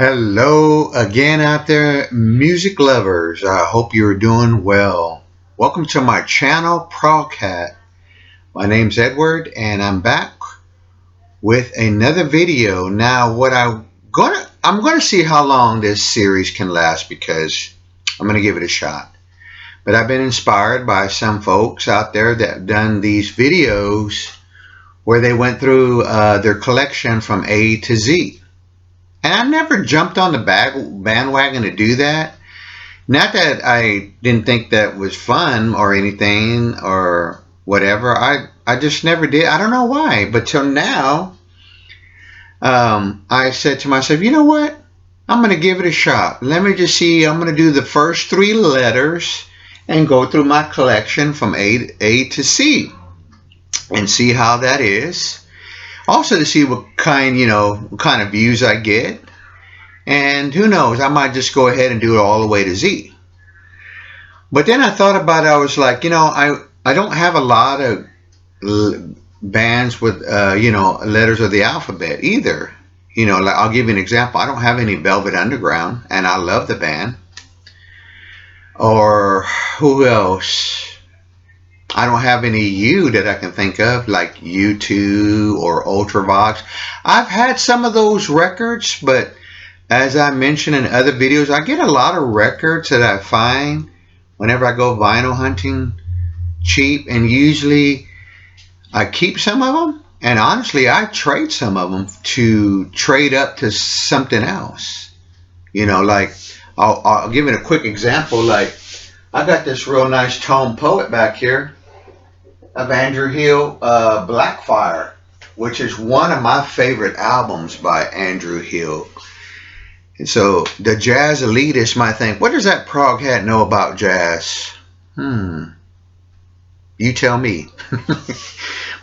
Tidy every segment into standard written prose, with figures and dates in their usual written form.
Hello again out there, music lovers. I hope you're doing well. Welcome to my channel, Progcat. My name's Edward, and I'm back with another video. Now, I'm gonna see how long this series can last because I'm gonna give it a shot. But I've been inspired by some folks out there that have done these videos where they went through their collection from A to Z. And I never jumped on the bandwagon to do that. Not that I didn't think that was fun or anything or whatever. I just never did. I don't know why. But till now, I said to myself, you know what? I'm going to give it a shot. Let me just see. I'm going to do the first three letters and go through my collection from A to C and see how that is. Also to see what kind of views I get. And who knows, I might just go ahead and do it all the way to Z. But then I thought about it. I was like, I don't have a lot of bands with, letters of the alphabet either. Like I'll give you an example. I don't have any Velvet Underground, and I love the band. Or who else? I don't have any U that I can think of, like U2 or Ultravox. I've had some of those records, but as I mentioned in other videos, I get a lot of records that I find whenever I go vinyl hunting cheap, and usually I keep some of them, and honestly I trade some of them to trade up to something else. Like I'll give it a quick example. Like I got this real nice Tone Poet back here of Andrew Hill, Blackfire, which is one of my favorite albums by Andrew Hill. And so the jazz elitist might think, what does that Progcat know about jazz? You tell me.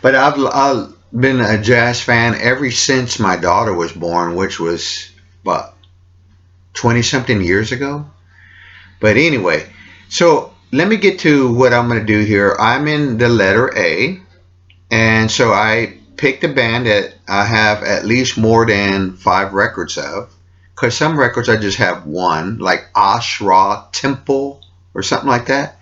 But I've been a jazz fan ever since my daughter was born, which was about 20-something years ago. But anyway, so let me get to what I'm going to do here. I'm in the letter A, and so I picked a band that I have at least more than 5 records of, because some records I just have one, like Ashra Temple or something like that.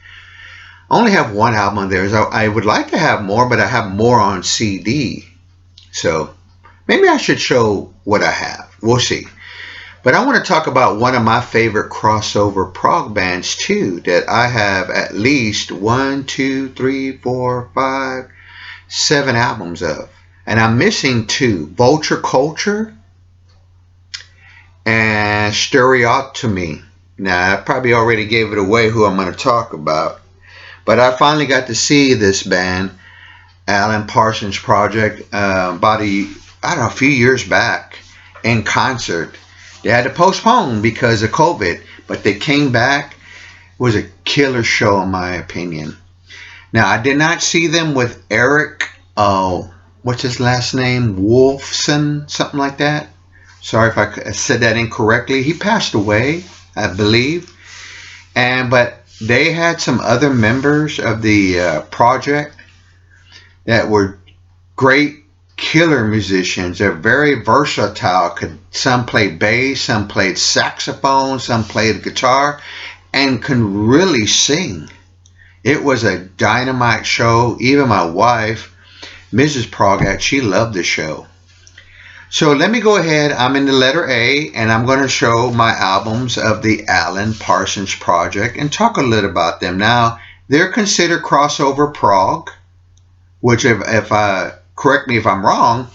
I only have one album on there. So I would like to have more, but I have more on CD. So maybe I should show what I have. We'll see. But I want to talk about one of my favorite crossover prog bands too, that I have at least 1, 2, 3, 4, 5, 7 albums of. And I'm missing 2, Vulture Culture and Stereotomy. Now, I probably already gave it away who I'm going to talk about. But I finally got to see this band, Alan Parsons Project, about a few years back in concert. They had to postpone because of COVID, but they came back. It was a killer show in my opinion. Now, I did not see them with Eric, what's his last name? Wolfson, something like that. Sorry if I said that incorrectly. He passed away, I believe. But they had some other members of the project that were great killer musicians. They're very versatile. Some played bass, some played saxophone, some played guitar, and can really sing. It was a dynamite show. Even my wife, Mrs. Progcat, she loved the show. So let me go ahead. I'm in the letter A, and I'm going to show my albums of the Alan Parsons Project and talk a little about them. Now, they're considered crossover prog, which if I correct me if I'm wrong,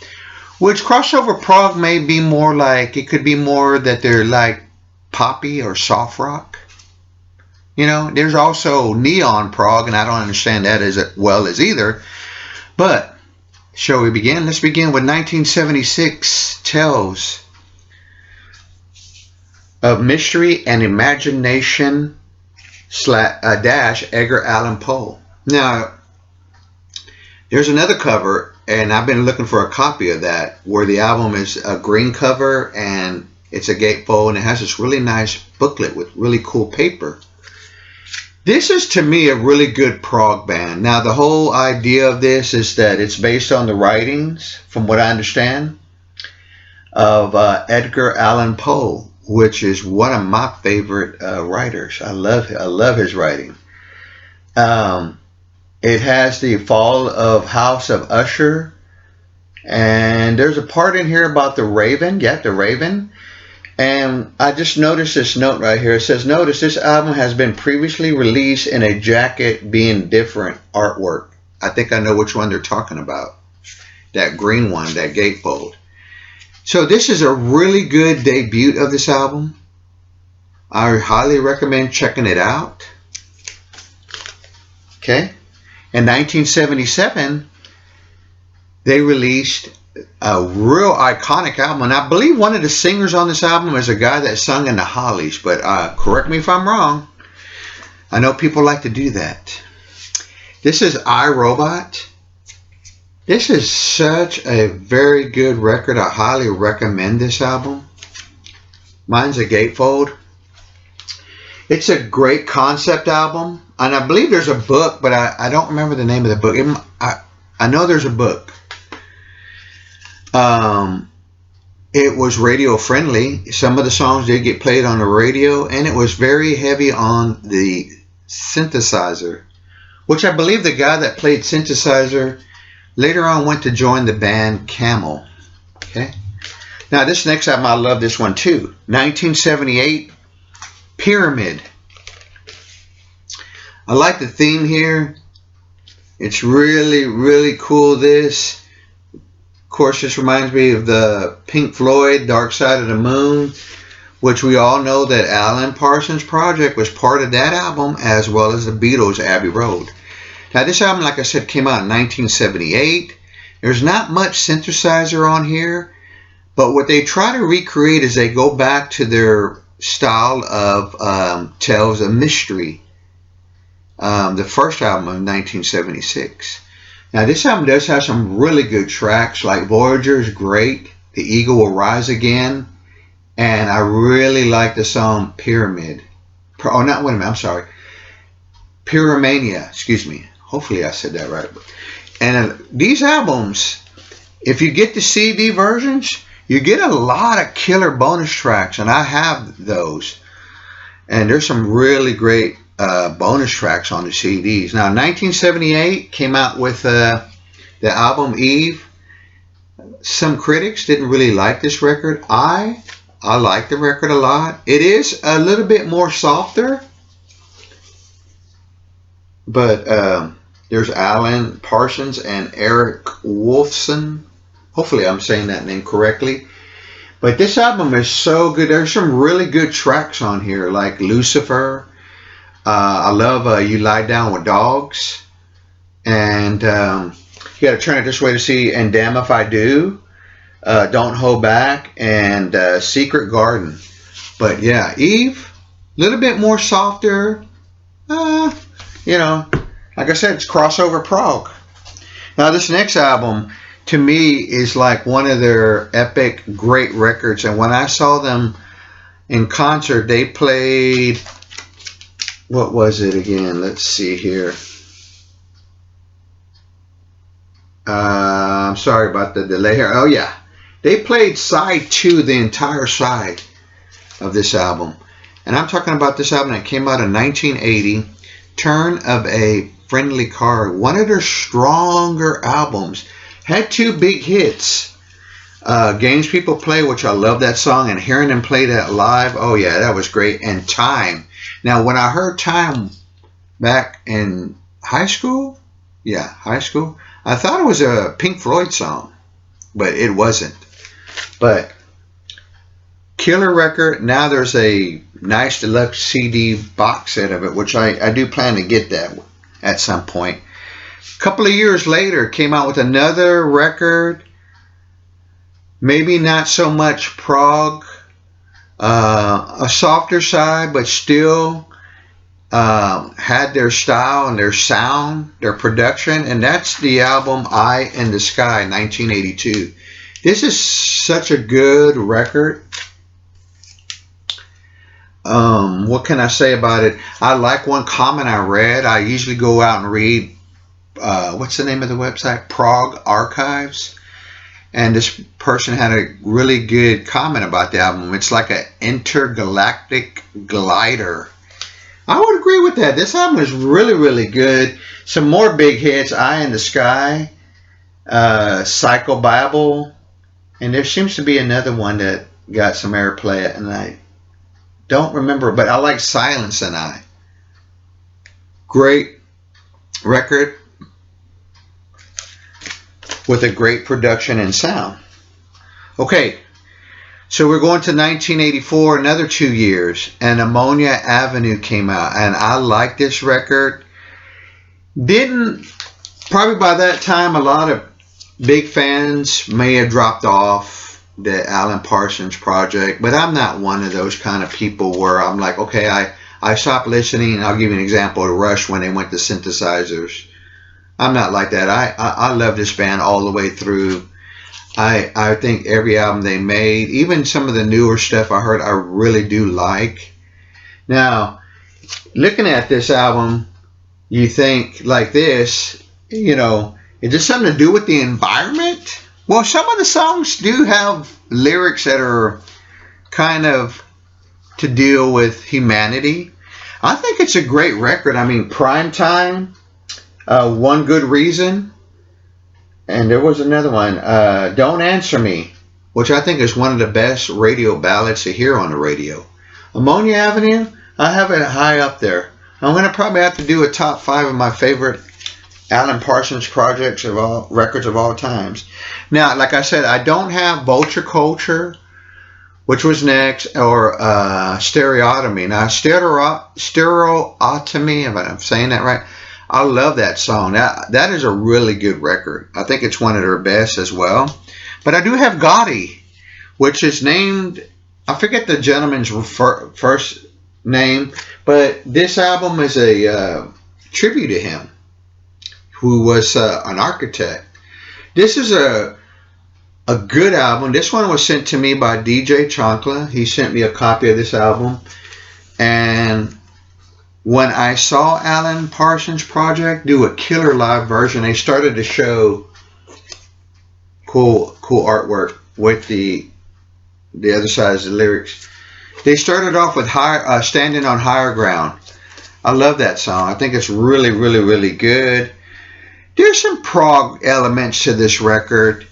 which crossover prog may be more like, it could be more that they're like poppy or soft rock. There's also neon prog, and I don't understand that as well as either. But shall we begin? Let's begin with 1976 Tales of Mystery and Imagination dash Edgar Allan Poe. Now, there's another cover, and I've been looking for a copy of that, where the album is a green cover and it's a gatefold, and it has this really nice booklet with really cool paper. This is, to me, a really good prog band. Now, the whole idea of this is that it's based on the writings, from what I understand, of Edgar Allan Poe. which is one of my favorite writers. I love his writing. It has the fall of House of Usher, and there's a part in here about the Raven. Yeah, the Raven. And I just noticed this note right here. It says, notice this album has been previously released in a jacket being different artwork. I think I know which one they're talking about. That green one, that gatefold. So this is a really good debut of this album. I highly recommend checking it out. Okay. In 1977, they released a real iconic album. And I believe one of the singers on this album is a guy that sung in the Hollies. But correct me if I'm wrong. I know people like to do that. This is I, Robot. This is such a very good record. I highly recommend this album. Mine's a gatefold. It's a great concept album. And I believe there's a book, but I don't remember the name of the book. I know there's a book. It was radio friendly. Some of the songs did get played on the radio, and it was very heavy on the synthesizer, which I believe the guy that played synthesizer later on went to join the band Camel. Okay. Now this next album, I love this one too. 1978, Pyramid. I like the theme here. It's really, really cool. This, of course, this reminds me of the Pink Floyd Dark Side of the Moon, which we all know that Alan Parsons Project was part of that album, as well as the Beatles' Abbey Road. Now this album, like I said, came out in 1978. There's not much synthesizer on here, but what they try to recreate is they go back to their style of Tales of Mystery, the first album of 1976. Now this album does have some really good tracks, like Voyager is great, The Eagle Will Rise Again, and I really like the song Pyramid. Oh, not, wait a minute, I'm sorry. Pyromania, excuse me. Hopefully I said that right. And these albums, if you get the CD versions, you get a lot of killer bonus tracks, and I have those. And there's some really great bonus tracks on the CDs. Now, 1978 came out with the album Eve. Some critics didn't really like this record. I like the record a lot. It is a little bit more softer, but there's Alan Parsons and Eric Wolfson. Hopefully I'm saying that name correctly. But this album is so good. There's some really good tracks on here, like Lucifer. I love You Lie Down with Dogs. And you got to turn it this way to see, and Damn If I Do. Don't Hold Back, and Secret Garden. But yeah, Eve, a little bit more softer. You know, like I said, it's crossover prog. Now this next album, to me, is like one of their epic, great records. And when I saw them in concert, they played, what was it again? Let's see here. I'm sorry about the delay here. Oh yeah, they played side 2, the entire side of this album. And I'm talking about this album that came out in 1980, Turn of a Friendly Card. One of their stronger albums. Had 2 big hits. Games People Play, which I love that song, and hearing them play that live, oh yeah, that was great. And Time. Now, when I heard Time back in high school, I thought it was a Pink Floyd song, but it wasn't. But killer record. Now there's a nice deluxe CD box set of it, which I do plan to get that at some point. A couple of years later, came out with another record. Maybe not so much prog, a softer side, but still had their style and their sound, their production, and that's the album Eye in the Sky, 1982. This is such a good record. What can I say about it? I like one comment I read. I usually go out and read, what's the name of the website? Prog Archives. And this person had a really good comment about the album. It's like an intergalactic glider. I would agree with that. This album is really, really good. Some more big hits: Eye in the Sky, Psycho Bible, and there seems to be another one that got some airplay, and I don't remember, but I like Silence and I. Great record with a great production and sound. Okay, so we're going to 1984, another 2 years, and Ammonia Avenue came out, and I like this record. Probably by that time, a lot of big fans may have dropped off the Alan Parsons Project, but I'm not one of those kind of people where I'm like, okay, I stopped listening. I'll give you an example of Rush when they went to synthesizers. I'm not like that. I love this band all the way through. I think every album they made, even some of the newer stuff I heard, I really do like. Now, looking at this album, you think like this, you know, is this something to do with the environment? Well, some of the songs do have lyrics that are kind of to deal with humanity. I think it's a great record. I mean, Prime Time, One Good Reason, and there was another one, Don't Answer Me, which I think is one of the best radio ballads to hear on the radio. Ammonia Avenue, I have it high up there. I'm going to probably have to do a top 5 of my favorite Alan Parsons records of all times. Now, like I said, I don't have Vulture Culture, which was next, or Stereotomy. Now, Stereotomy, if I'm saying that right, I love that song. That is a really good record. I think it's one of their best as well. But I do have Gotti, which is named, I forget the gentleman's first name, but this album is a tribute to him, who was an architect. This is a good album. This one was sent to me by DJ Chancla. He sent me a copy of this album. And when I saw Alan Parsons Project do a killer live version, they started to show cool artwork with the other side of the lyrics. They started off with Standing on Higher Ground. I love that song. I think it's really, really, really good. There's some prog elements to this record,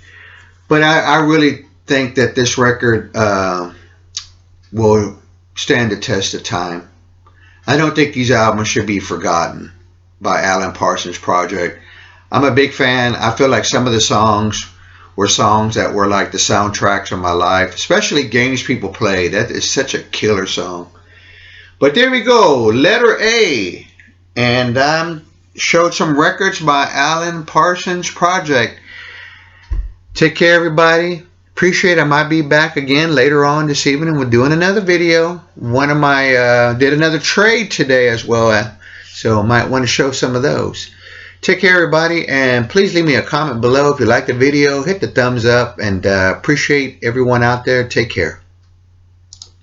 but I really think that this record will stand the test of time. I don't think these albums should be forgotten by Alan Parsons Project. I'm a big fan. I feel like some of the songs were songs that were like the soundtracks of my life, especially Games People Play. That is such a killer song. But there we go, letter A. And showed some records by Alan Parsons Project. Take care, everybody. Appreciate it. I might be back again later on this evening with doing another video. One of my did another trade today as well, so might want to show some of those. Take care, everybody, and please leave me a comment below if you like the video. Hit the thumbs up, and appreciate everyone out there. Take care.